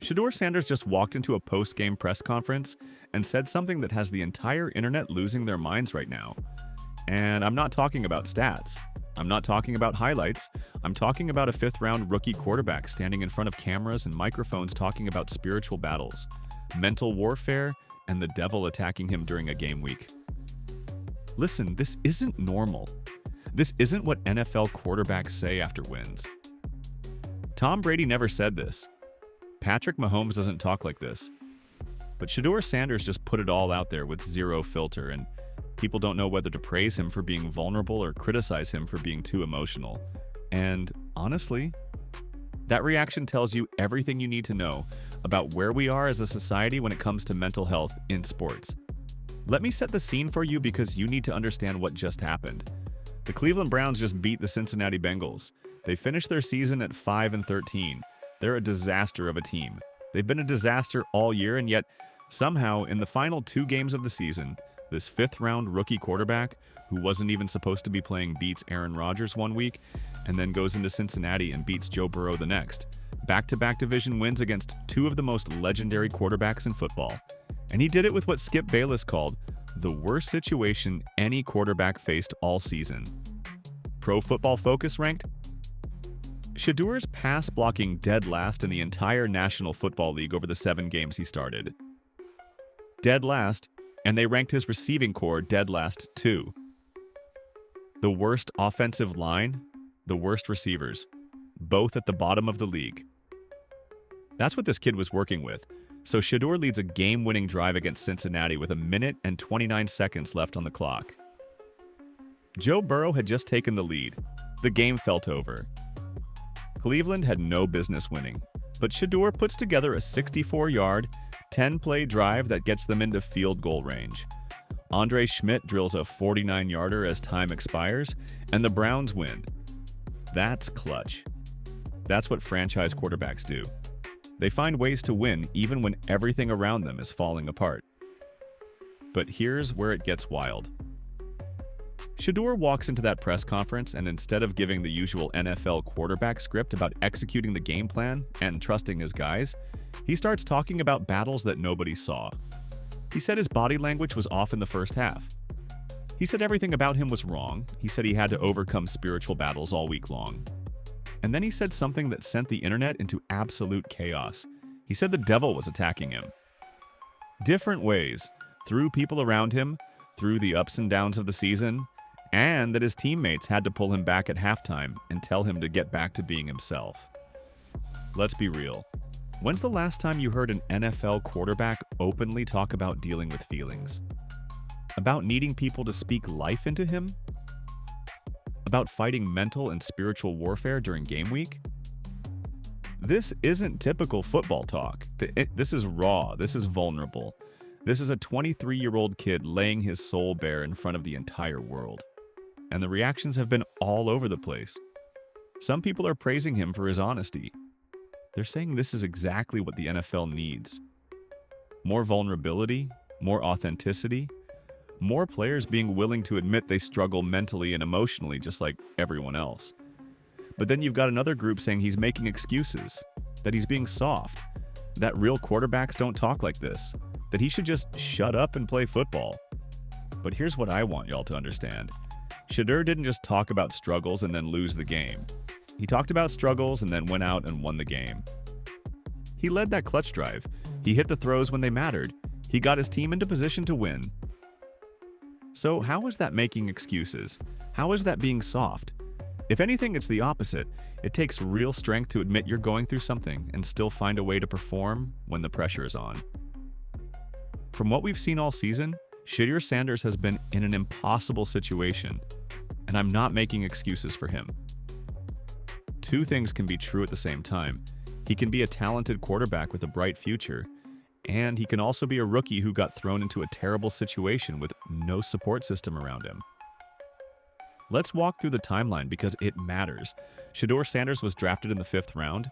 Shedeur Sanders just walked into a post-game press conference and said something that has the entire internet losing their minds right now. And I'm not talking about stats. I'm not talking about highlights. I'm talking about a fifth-round rookie quarterback standing in front of cameras and microphones talking about spiritual battles, mental warfare, and the devil attacking him during a game week. Listen, this isn't normal. This isn't what NFL quarterbacks say after wins. Tom Brady never said this. Patrick Mahomes doesn't talk like this. But Shedeur Sanders just put it all out there with zero filter, and people don't know whether to praise him for being vulnerable or criticize him for being too emotional. And honestly, that reaction tells you everything you need to know about where we are as a society when it comes to mental health in sports. Let me set the scene for you because you need to understand what just happened. The Cleveland Browns just beat the Cincinnati Bengals. They finished their season at 5-13. They're a disaster of a team. They've been a disaster all year, and yet somehow in the final 2 games of the season, this fifth-round rookie quarterback, who wasn't even supposed to be playing, beats Aaron Rodgers one week and then goes into Cincinnati and beats Joe Burrow the next. Back-to-back division wins against 2 of the most legendary quarterbacks in football. And he did it with what Skip Bayless called the worst situation any quarterback faced all season. Pro Football Focus ranked Shedeur's pass blocking dead last in the entire National Football League over the 7 games he started. Dead last, and they ranked his receiving core dead last too. The worst offensive line, the worst receivers, both at the bottom of the league. That's what this kid was working with. So Shedeur leads a game-winning drive against Cincinnati with 1 minute and 29 seconds left on the clock. Joe Burrow had just taken the lead. The game felt over. Cleveland had no business winning, but Shedeur puts together a 64-yard, 10-play drive that gets them into field goal range. Andre Schmidt drills a 49-yarder as time expires, and the Browns win. That's clutch. That's what franchise quarterbacks do. They find ways to win even when everything around them is falling apart. But here's where it gets wild. Shedeur walks into that press conference, and instead of giving the usual NFL quarterback script about executing the game plan and trusting his guys, he starts talking about battles that nobody saw. He said his body language was off in the first half. He said everything about him was wrong. He said he had to overcome spiritual battles all week long. And then he said something that sent the internet into absolute chaos. He said the devil was attacking him. Different ways, through people around him, through the ups and downs of the season, and that his teammates had to pull him back at halftime and tell him to get back to being himself. Let's be real. When's the last time you heard an NFL quarterback openly talk about dealing with feelings? About needing people to speak life into him? About fighting mental and spiritual warfare during game week? This isn't typical football talk. This is raw. This is vulnerable. This is a 23-year-old kid laying his soul bare in front of the entire world. And the reactions have been all over the place. Some people are praising him for his honesty. They're saying this is exactly what the NFL needs. More vulnerability, more authenticity, more players being willing to admit they struggle mentally and emotionally just like everyone else. But then you've got another group saying he's making excuses, that he's being soft, that real quarterbacks don't talk like this, that he should just shut up and play football. But here's what I want y'all to understand. Shedeur didn't just talk about struggles and then lose the game. He talked about struggles and then went out and won the game. He led that clutch drive. He hit the throws when they mattered. He got his team into position to win. So how is that making excuses? How is that being soft? If anything, it's the opposite. It takes real strength to admit you're going through something and still find a way to perform when the pressure is on. From what we've seen all season, Shedeur Sanders has been in an impossible situation, and I'm not making excuses for him. 2 things can be true at the same time. He can be a talented quarterback with a bright future, and he can also be a rookie who got thrown into a terrible situation with no support system around him. Let's walk through the timeline because it matters. Shedeur Sanders was drafted in the 5th round.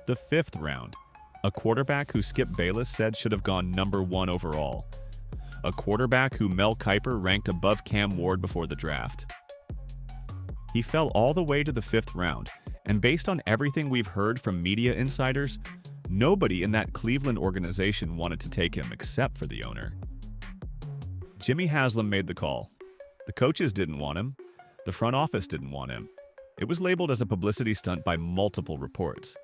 The 5th round. A quarterback who Skip Bayless said should have gone number 1 overall. A quarterback who Mel Kiper ranked above Cam Ward before the draft. He fell all the way to the 5th round, and based on everything we've heard from media insiders, Nobody in that Cleveland organization wanted to take him except for the owner. Jimmy Haslam made the call. The coaches didn't want him. The front office didn't want him. It was labeled as a publicity stunt by multiple reports.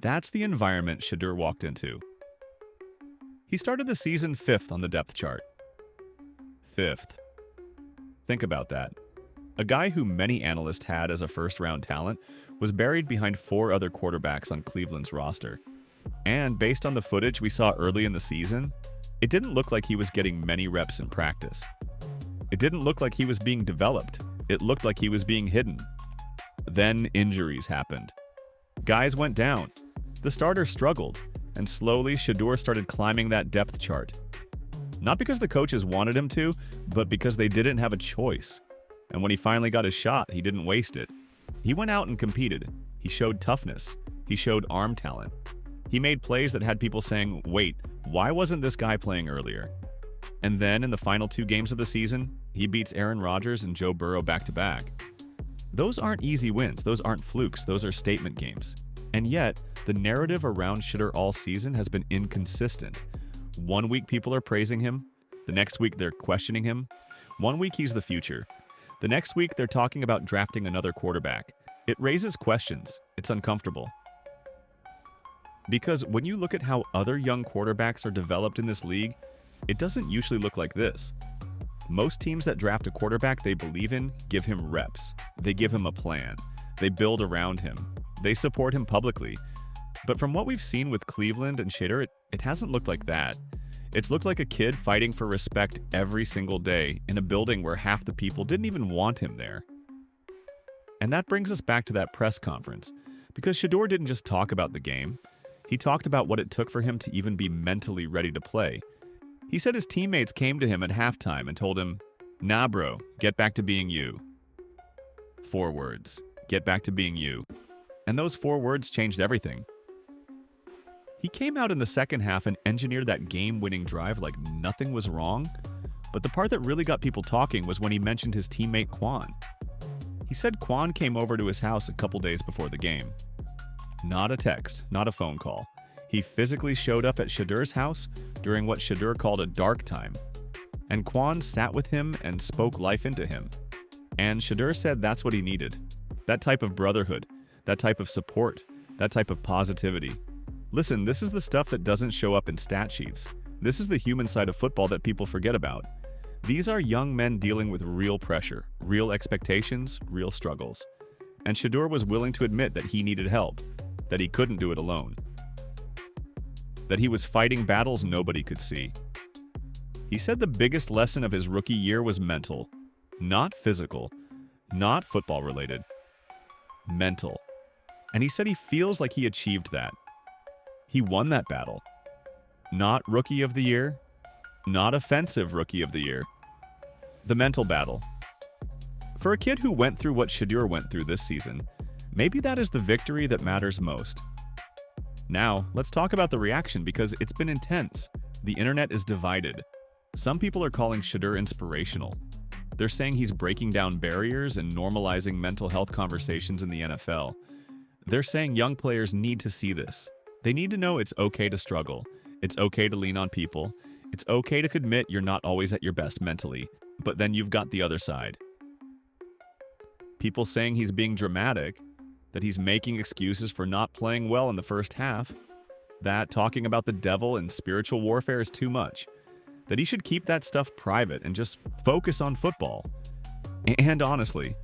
That's the environment Shedeur walked into. He started the season 5th on the depth chart. 5th. Think about that. A guy who many analysts had as a first-round talent was buried behind 4 other quarterbacks on Cleveland's roster. And based on the footage we saw early in the season, it didn't look like he was getting many reps in practice. It didn't look like he was being developed. It looked like he was being hidden. Then injuries happened. Guys went down. The starter struggled, and slowly Shedeur started climbing that depth chart. Not because the coaches wanted him to, but because they didn't have a choice. And when he finally got his shot, he didn't waste it. He went out and competed. He showed toughness. He showed arm talent. He made plays that had people saying, wait, why wasn't this guy playing earlier? And then in the final 2 games of the season, he beats Aaron Rodgers and Joe Burrow back-to-back. Those aren't easy wins. Those aren't flukes. Those are statement games. And yet, the narrative around Shedeur all season has been inconsistent. One week people are praising him. The next week they're questioning him. One week he's the future. The next week they're talking about drafting another quarterback. It raises questions. It's uncomfortable. Because when you look at how other young quarterbacks are developed in this league, it doesn't usually look like this. Most teams that draft a quarterback they believe in give him reps. They give him a plan. They build around him. They support him publicly. But from what we've seen with Cleveland and Shedeur, it hasn't looked like that. It's looked like a kid fighting for respect every single day in a building where half the people didn't even want him there. And that brings us back to that press conference, because Shedeur didn't just talk about the game. He talked about what it took for him to even be mentally ready to play. He said his teammates came to him at halftime and told him, "Nah, bro, get back to being you." 4 words. Get back to being you. And those 4 words changed everything. He came out in the second half and engineered that game-winning drive like nothing was wrong. But the part that really got people talking was when he mentioned his teammate Quan. He said Quan came over to his house a couple days before the game. Not a text, not a phone call. He physically showed up at Shedeur's house during what Shedeur called a dark time. And Quan sat with him and spoke life into him. And Shedeur said that's what he needed. That type of brotherhood, that type of support, that type of positivity. Listen, this is the stuff that doesn't show up in stat sheets. This is the human side of football that people forget about. These are young men dealing with real pressure, real expectations, real struggles. And Shedeur was willing to admit that he needed help, that he couldn't do it alone, that he was fighting battles nobody could see. He said the biggest lesson of his rookie year was mental, not physical, not football related, mental. And he said he feels like he achieved that. He won that battle. Not Rookie of the Year, not Offensive Rookie of the Year. The mental battle. For a kid who went through what Shedeur went through this season, maybe that is the victory that matters most. Now, let's talk about the reaction because it's been intense. The internet is divided. Some people are calling Shedeur inspirational. They're saying he's breaking down barriers and normalizing mental health conversations in the NFL. They're saying young players need to see this. They need to know it's okay to struggle. It's okay to lean on people. It's okay to admit you're not always at your best mentally, but then you've got the other side. People saying he's being dramatic, that he's making excuses for not playing well in the first half, that talking about the devil and spiritual warfare is too much, that he should keep that stuff private and just focus on football. And honestly,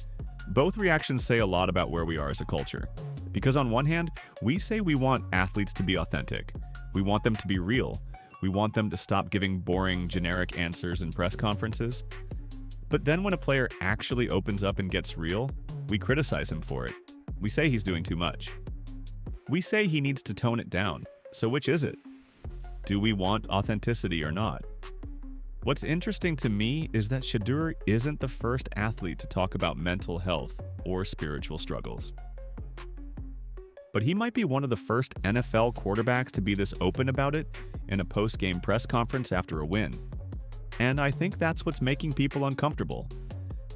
both reactions say a lot about where we are as a culture. Because on one hand, we say we want athletes to be authentic. We want them to be real. We want them to stop giving boring, generic answers in press conferences. But then when a player actually opens up and gets real, we criticize him for it. We say he's doing too much. We say he needs to tone it down. So which is it? Do we want authenticity or not? What's interesting to me is that Shedeur isn't the first athlete to talk about mental health or spiritual struggles. But he might be one of the first NFL quarterbacks to be this open about it in a post-game press conference after a win. And I think that's what's making people uncomfortable.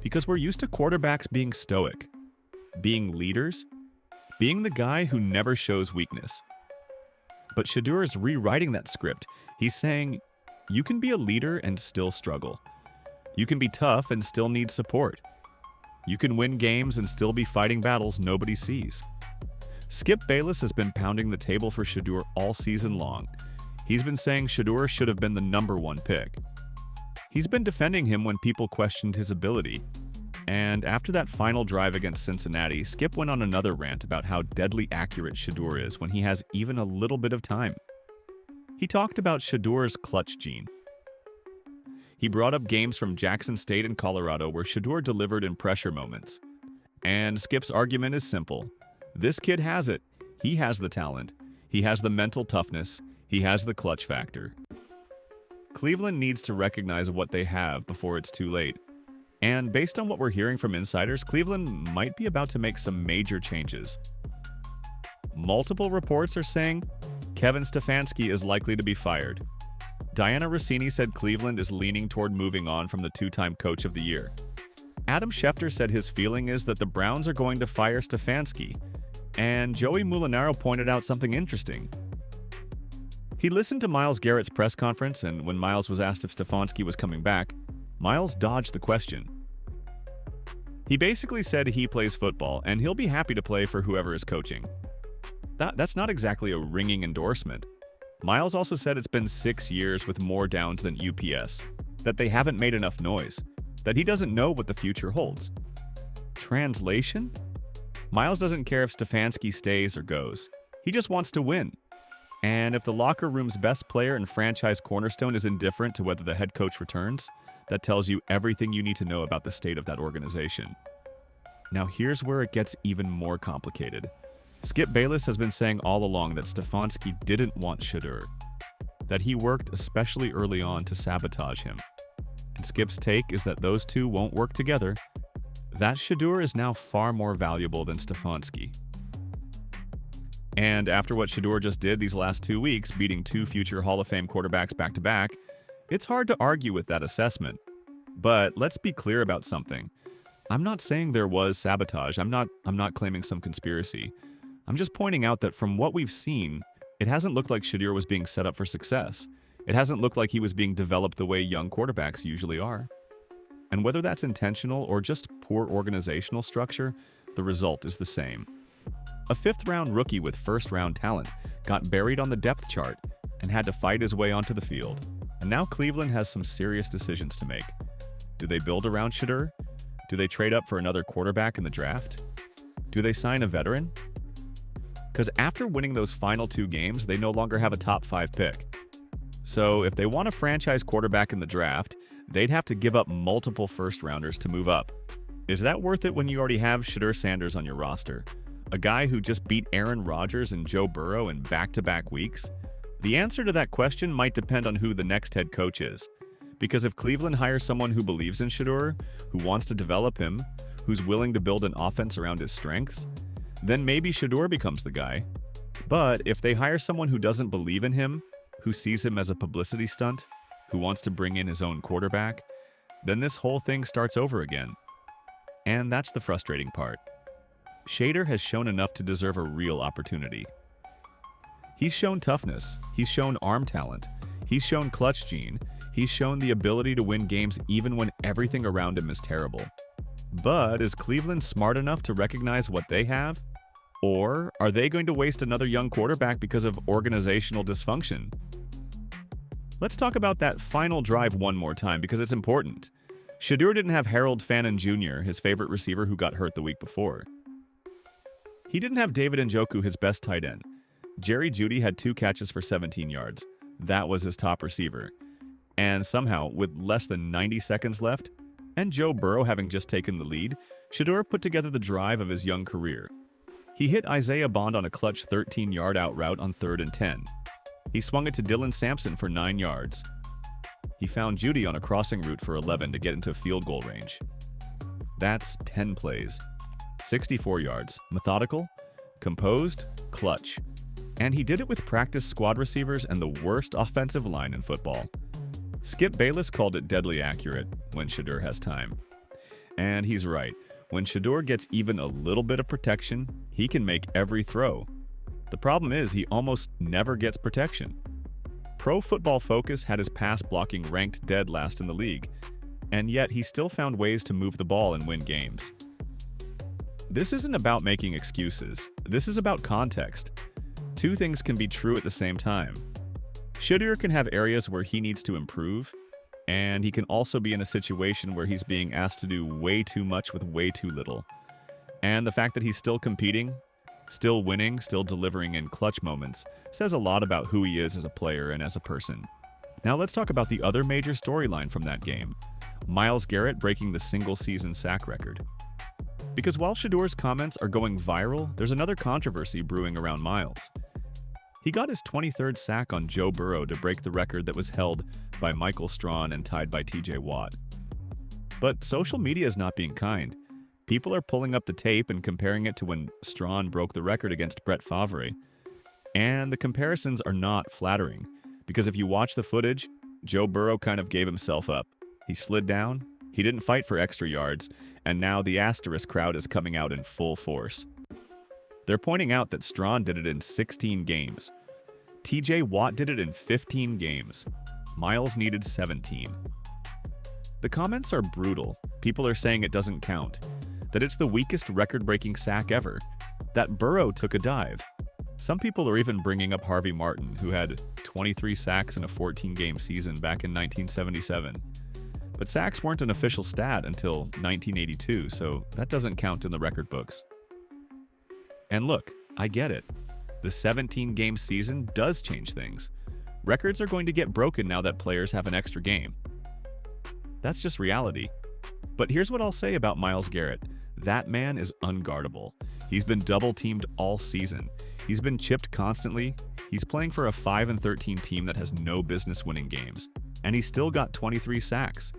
Because we're used to quarterbacks being stoic, being leaders, being the guy who never shows weakness. But Shedeur is rewriting that script. He's saying, you can be a leader and still struggle. You can be tough and still need support. You can win games and still be fighting battles nobody sees. Skip Bayless has been pounding the table for Shedeur all season long. He's been saying Shedeur should have been the #1 pick. He's been defending him when people questioned his ability. And after that final drive against Cincinnati, Skip went on another rant about how deadly accurate Shedeur is when he has even a little bit of time. He talked about Shedeur's clutch gene. He brought up games from Jackson State and Colorado where Shedeur delivered in pressure moments. And Skip's argument is simple. This kid has it. He has the talent. He has the mental toughness. He has the clutch factor. Cleveland needs to recognize what they have before it's too late. And based on what we're hearing from insiders, Cleveland might be about to make some major changes. Multiple reports are saying Kevin Stefanski is likely to be fired. Diana Rossini said Cleveland is leaning toward moving on from the two-time Coach of the Year. Adam Schefter said his feeling is that the Browns are going to fire Stefanski. And Joey Molinaro pointed out something interesting. He listened to Myles Garrett's press conference, and when Myles was asked if Stefanski was coming back, Myles dodged the question. He basically said he plays football, and he'll be happy to play for whoever is coaching. That's not exactly a ringing endorsement. Myles also said it's been 6 years with more downs than UPS, that they haven't made enough noise, that he doesn't know what the future holds. Translation? Myles doesn't care if Stefanski stays or goes. He just wants to win. And if the locker room's best player and franchise cornerstone is indifferent to whether the head coach returns, that tells you everything you need to know about the state of that organization. Now here's where it gets even more complicated. Skip Bayless has been saying all along that Stefanski didn't want Shedeur, that he worked especially early on to sabotage him. And Skip's take is that those two won't work together, that Shedeur is now far more valuable than Stefanski. And after what Shedeur just did these last 2 weeks, beating 2 future Hall of Fame quarterbacks back-to-back, it's hard to argue with that assessment. But let's be clear about something. I'm not saying there was sabotage. I'm not claiming some conspiracy. I'm just pointing out that from what we've seen, it hasn't looked like Shedeur was being set up for success. It hasn't looked like he was being developed the way young quarterbacks usually are. And whether that's intentional or just poor organizational structure, the result is the same. A 5th-round rookie with 1st-round talent got buried on the depth chart and had to fight his way onto the field. And now Cleveland has some serious decisions to make. Do they build around Shedeur? Do they trade up for another quarterback in the draft? Do they sign a veteran? Because after winning those final 2 games, they no longer have a top 5 pick. So if they want a franchise quarterback in the draft, they'd have to give up multiple first-rounders to move up. Is that worth it when you already have Shedeur Sanders on your roster? A guy who just beat Aaron Rodgers and Joe Burrow in back-to-back weeks? The answer to that question might depend on who the next head coach is. Because if Cleveland hires someone who believes in Shedeur, who wants to develop him, who's willing to build an offense around his strengths, then maybe Shedeur becomes the guy. But if they hire someone who doesn't believe in him, who sees him as a publicity stunt, who wants to bring in his own quarterback, then this whole thing starts over again. And that's the frustrating part. Shedeur has shown enough to deserve a real opportunity. He's shown toughness, he's shown arm talent, he's shown clutch gene, he's shown the ability to win games even when everything around him is terrible. But is Cleveland smart enough to recognize what they have? Or are they going to waste another young quarterback because of organizational dysfunction? Let's talk about that final drive one more time because it's important. Shedeur didn't have Harold Fannin Jr., his favorite receiver who got hurt the week before. He didn't have David Njoku, his best tight end. Jerry Jeudy had 2 catches for 17 yards. That was his top receiver. And somehow, with less than 90 seconds left, and Joe Burrow having just taken the lead, Shedeur put together the drive of his young career. He hit Isaiah Bond on a clutch 13-yard out route on 3rd and 10. He swung it to Dylan Sampson for 9 yards. He found Jeudy on a crossing route for 11 to get into field goal range. That's 10 plays. 64 yards. Methodical, composed, clutch. And he did it with practice squad receivers and the worst offensive line in football. Skip Bayless called it deadly accurate when Shedeur has time. And he's right. When Shedeur gets even a little bit of protection, he can make every throw. The problem is he almost never gets protection. Pro Football Focus had his pass blocking ranked dead last in the league, and yet he still found ways to move the ball and win games. This isn't about making excuses. This is about context. Two things can be true at the same time. Shedeur can have areas where he needs to improve, and he can also be in a situation where he's being asked to do way too much with way too little. And the fact that he's still competing, still winning, still delivering in clutch moments says a lot about who he is as a player and as a person. Now let's talk about the other major storyline from that game, Myles Garrett breaking the single-season sack record. Because while Shedeur's comments are going viral, there's another controversy brewing around Myles. He got his 23rd sack on Joe Burrow to break the record that was held by Michael Strawn and tied by TJ Watt. But social media is not being kind. People are pulling up the tape and comparing it to when Strawn broke the record against Brett Favre. And the comparisons are not flattering, because if you watch the footage, Joe Burrow kind of gave himself up. He slid down, he didn't fight for extra yards, and now the asterisk crowd is coming out in full force. They're pointing out that Strawn did it in 16 games. TJ Watt did it in 15 games. Myles needed 17. The comments are brutal. People are saying it doesn't count, that it's the weakest record-breaking sack ever, that Burrow took a dive. Some people are even bringing up Harvey Martin, who had 23 sacks in a 14-game season back in 1977. But sacks weren't an official stat until 1982, so that doesn't count in the record books. And look, I get it. The 17-game season does change things. Records are going to get broken now that players have an extra game. That's just reality. But here's what I'll say about Myles Garrett. That man is unguardable. He's been double-teamed all season. He's been chipped constantly. He's playing for a 5-13 team that has no business winning games. And he still got 23 sacks.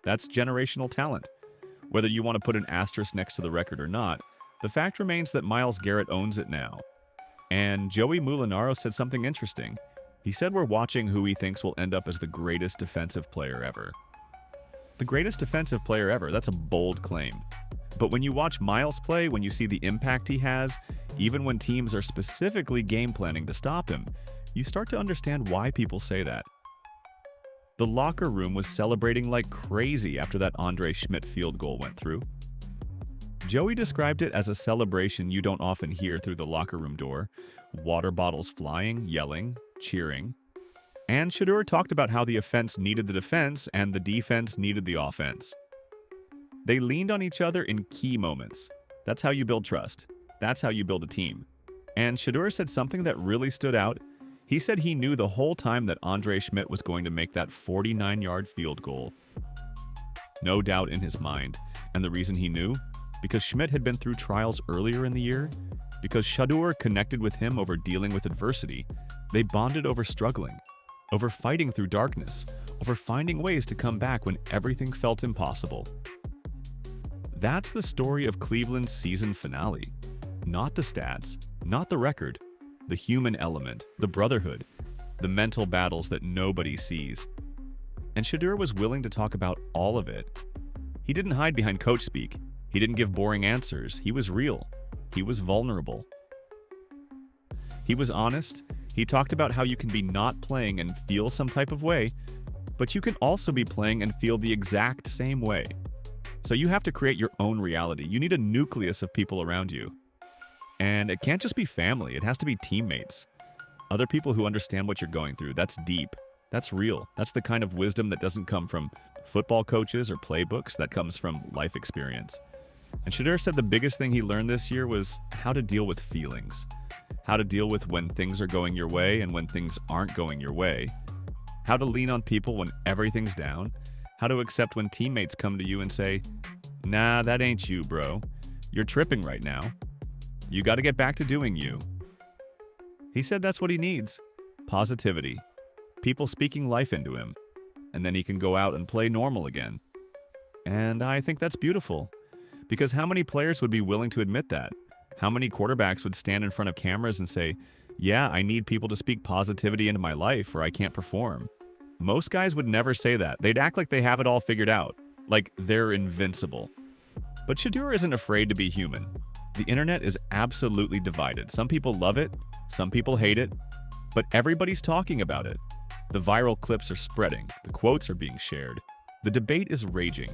That's generational talent. Whether you want to put an asterisk next to the record or not, the fact remains that Myles Garrett owns it now. And Joey Molinaro said something interesting. He said we're watching who he thinks will end up as the greatest defensive player ever. The greatest defensive player ever, that's a bold claim. But when you watch Myles play, when you see the impact he has, even when teams are specifically game planning to stop him, you start to understand why people say that. The locker room was celebrating like crazy after that Andre Schmidt field goal went through. Joey described it as a celebration you don't often hear through the locker room door. Water bottles flying, yelling, cheering. And Shedeur talked about how the offense needed the defense and the defense needed the offense. They leaned on each other in key moments. That's how you build trust. That's how you build a team. And Shedeur said something that really stood out. He said he knew the whole time that Andre Schmidt was going to make that 49-yard field goal. No doubt in his mind. And the reason he knew? Because Schmidt had been through trials earlier in the year. Because Shedeur connected with him over dealing with adversity. They bonded over struggling, over fighting through darkness, over finding ways to come back when everything felt impossible. That's the story of Cleveland's season finale. Not the stats, not the record, the human element, the brotherhood, the mental battles that nobody sees. And Shedeur was willing to talk about all of it. He didn't hide behind coach speak. He didn't give boring answers. He was real. He was vulnerable. He was honest. He talked about how you can be not playing and feel some type of way, but you can also be playing and feel the exact same way. So you have to create your own reality. You need a nucleus of people around you. And it can't just be family. It has to be teammates. Other people who understand what you're going through. That's deep. That's real. That's the kind of wisdom that doesn't come from football coaches or playbooks. That comes from life experience. And Shedeur said the biggest thing he learned this year was how to deal with feelings. How to deal with when things are going your way and when things aren't going your way. How to lean on people when everything's down. How to accept when teammates come to you and say, "Nah, that ain't you, bro. You're tripping right now. You got to get back to doing you." He said that's what he needs. Positivity. People speaking life into him. And then he can go out and play normal again. And I think that's beautiful. Because how many players would be willing to admit that? How many quarterbacks would stand in front of cameras and say, "Yeah, I need people to speak positivity into my life or I can't perform"? Most guys would never say that. They'd act like they have it all figured out. Like they're invincible. But Shedeur isn't afraid to be human. The internet is absolutely divided. Some people love it, Some people hate it, but everybody's talking about it. The viral clips are spreading, the quotes are being shared. The debate is raging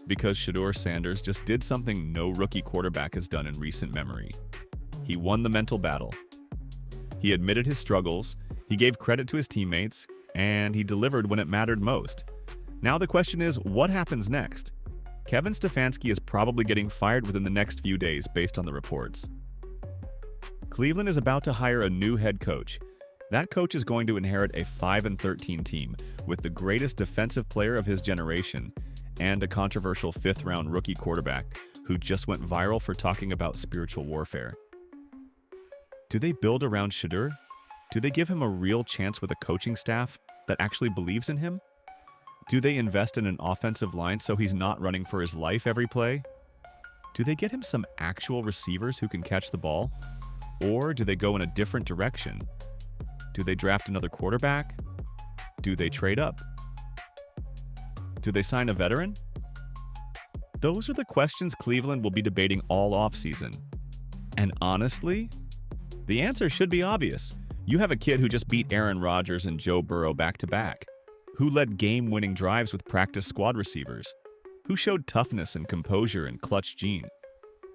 because Shedeur Sanders just did something no rookie quarterback has done in recent memory. He won the mental battle. He admitted his struggles, he gave credit to his teammates, and he delivered when it mattered most. Now the question is, what happens next? Kevin Stefanski is probably getting fired within the next few days based on the reports. Cleveland is about to hire a new head coach. That coach is going to inherit a 5-13 team with the greatest defensive player of his generation and a controversial fifth-round rookie quarterback who just went viral for talking about spiritual warfare. Do they build around Shedeur? Do they give him a real chance with a coaching staff that actually believes in him? Do they invest in an offensive line so he's not running for his life every play? Do they get him some actual receivers who can catch the ball? Or do they go in a different direction? Do they draft another quarterback? Do they trade up? Do they sign a veteran? Those are the questions Cleveland will be debating all offseason. And honestly, the answer should be obvious. You have a kid who just beat Aaron Rodgers and Joe Burrow back-to-back, who led game-winning drives with practice squad receivers, who showed toughness and composure and clutch gene,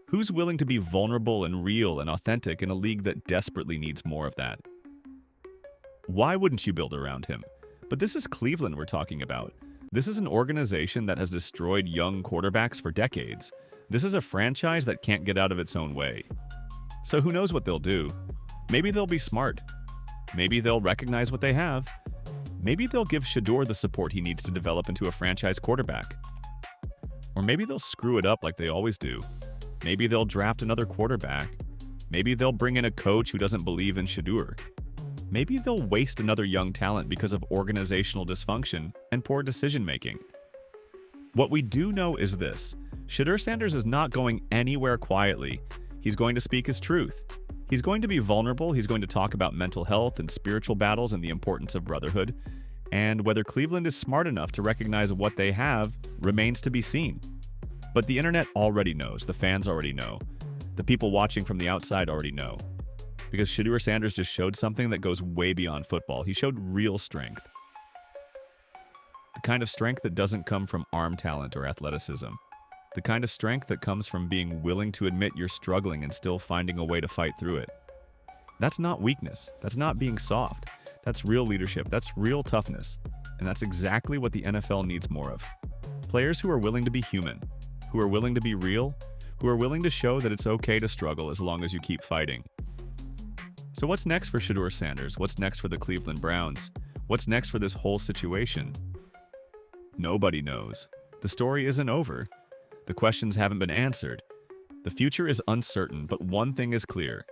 who's willing to be vulnerable and real and authentic in a league that desperately needs more of that. Why wouldn't you build around him? But this is Cleveland we're talking about. This is an organization that has destroyed young quarterbacks for decades. This is a franchise that can't get out of its own way. So who knows what they'll do? Maybe they'll be smart. Maybe they'll recognize what they have. Maybe they'll give Shedeur the support he needs to develop into a franchise quarterback. Or maybe they'll screw it up like they always do. Maybe they'll draft another quarterback. Maybe they'll bring in a coach who doesn't believe in Shedeur. Maybe they'll waste another young talent because of organizational dysfunction and poor decision-making. What we do know is this: Shedeur Sanders is not going anywhere quietly. He's going to speak his truth. He's going to be vulnerable. He's going to talk about mental health and spiritual battles and the importance of brotherhood. And whether Cleveland is smart enough to recognize what they have remains to be seen. But the internet already knows. The fans already know. The people watching from the outside already know. Because Shedeur Sanders just showed something that goes way beyond football. He showed real strength. The kind of strength that doesn't come from arm talent or athleticism. The kind of strength that comes from being willing to admit you're struggling and still finding a way to fight through it. That's not weakness. That's not being soft. That's real leadership. That's real toughness. And that's exactly what the NFL needs more of. Players who are willing to be human, who are willing to be real, who are willing to show that it's okay to struggle as long as you keep fighting. So what's next for Shedeur Sanders? What's next for the Cleveland Browns? What's next for this whole situation? Nobody knows. The story isn't over. The questions haven't been answered. The future is uncertain, but one thing is clear.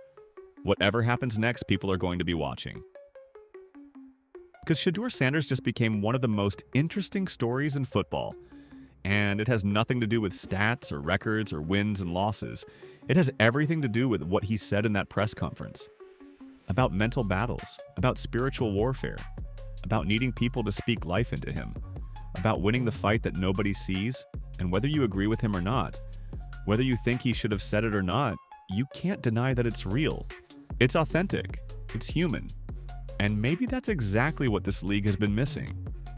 Whatever happens next, people are going to be watching. Because Shedeur Sanders just became one of the most interesting stories in football. And it has nothing to do with stats or records or wins and losses. It has everything to do with what he said in that press conference. About mental battles, about spiritual warfare, about needing people to speak life into him, about winning the fight that nobody sees. And whether you agree with him or not, whether you think he should have said it or not, you can't deny that it's real. It's authentic. It's human. And maybe that's exactly what this league has been missing.